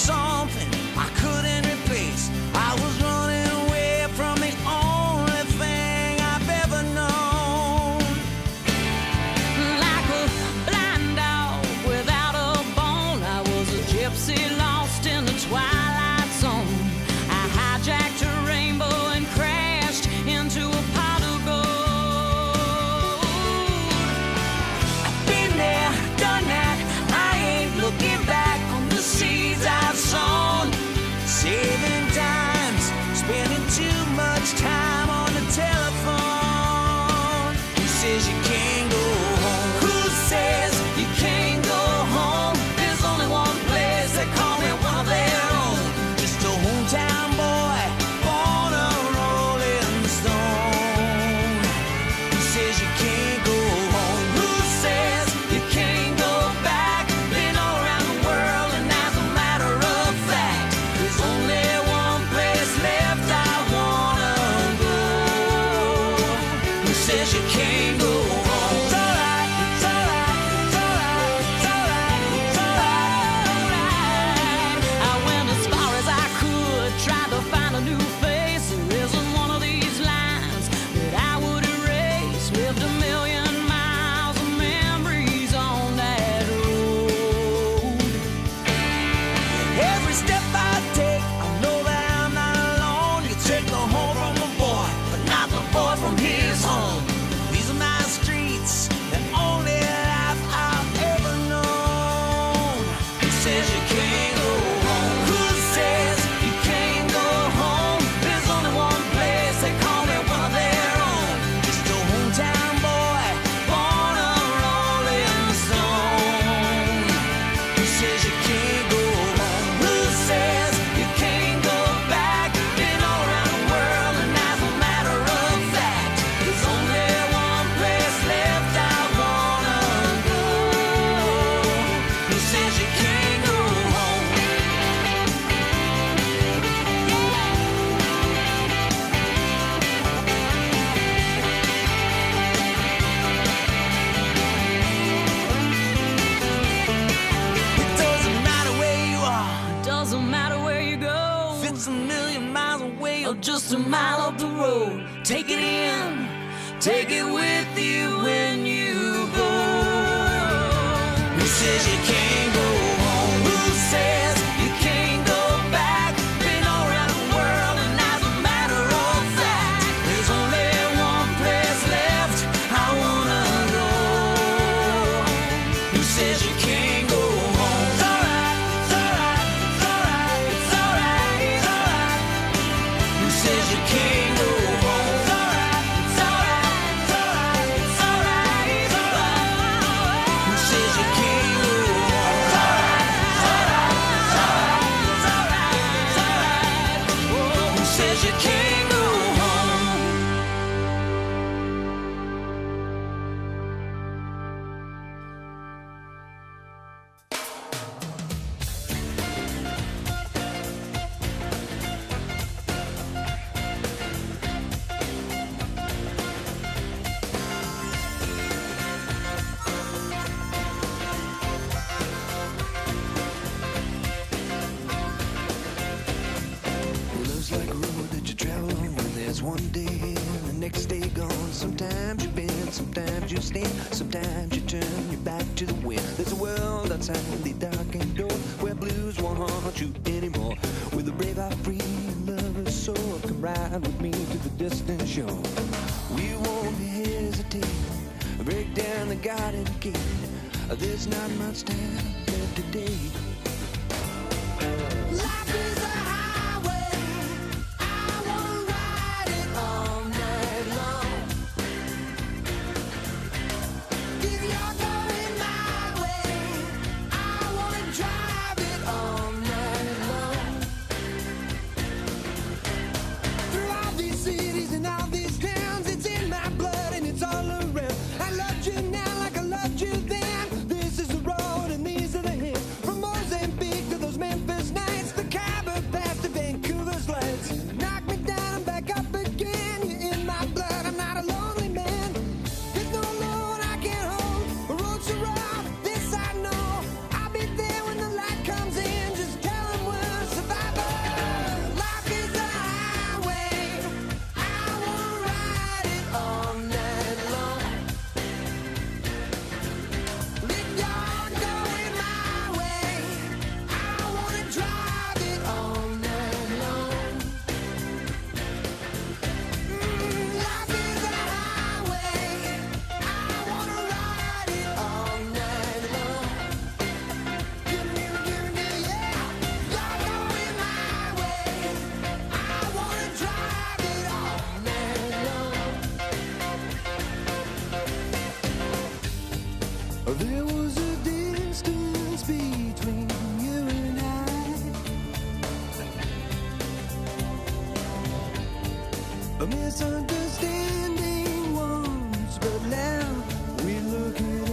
something I couldn't replace. I was running away from the only thing I've ever known. Like a blind dog without a bone, I was a gypsy lost in the twilight zone. I hijacked a rainbow and crashed into a pot of gold. I've been there, done that, I ain't looking back on the seeds I've sown. Saving dimes, spending too much time on the telephone. Who says you can't go home? Who says you can't go home? There's only one place they call me one of their own. Just a hometown boy, born a rolling stone. Who says you can't go home? Who says you can't go back? Been all around the world, and as a matter of fact, there's only one place left I wanna go. Who says you can't go home? It's alright, it's alright, it's alright, it's alright, it's alright. I went as far as I could, tried to find a new face. There isn't one of these lines that I would erase. Lived a million miles of memories on that road. Every step I take, I know that I'm not alone. You take the home from a boy, but not the boy from his home. These are my streets, the only life I've ever known. Who says you can't go home? Who says you can't go home? There's only one place they call me one of their own. Just a hometown boy, born a rolling stone. Who says you can't go home? Who says you can't go back? Been all around the world, and as a matter of fact, there's only one place left I wanna go. Who says you can't go home? It doesn't matter where you are, it doesn't matter where you go. If it's a million miles away or just a mile up the road, take it in, take it with you when you go. Who says you can't go home? Who says you can't go back? Been all around the world, and as a matter of fact, there's only one place left I wanna go. Who says you can't go home? It's alright, it's alright, it's alright, it's alright, it's alright. Who says you can't go home? It's alright, it's alright, it's alright, it's alright, it's alright. Who says you can't go home? It's alright, it's alright, it's alright, it's alright, it's alright. Oh, who says you can't go home? Well, love's like a road that you travel on when there's one day and the next day gone. Sometimes you bend, sometimes you stand, sometimes you turn your back to the wind. There's a world outside the darkened door where blues won't haunt you anymore. With a brave heart free and lover's soul, come ride with me to the distant shore. We won't hesitate, break down the garden gate. There's not much time left today. Life is a highway, I wanna ride it all night long. If you're going my way, I wanna drive it all night long. Through all these cities and all these towns, it's in my blood and it's all around. I loved you now like I loved you then. This is the road and these are the hills. From Mozambique to those Memphis nights, the a misunderstanding once, but now we're looking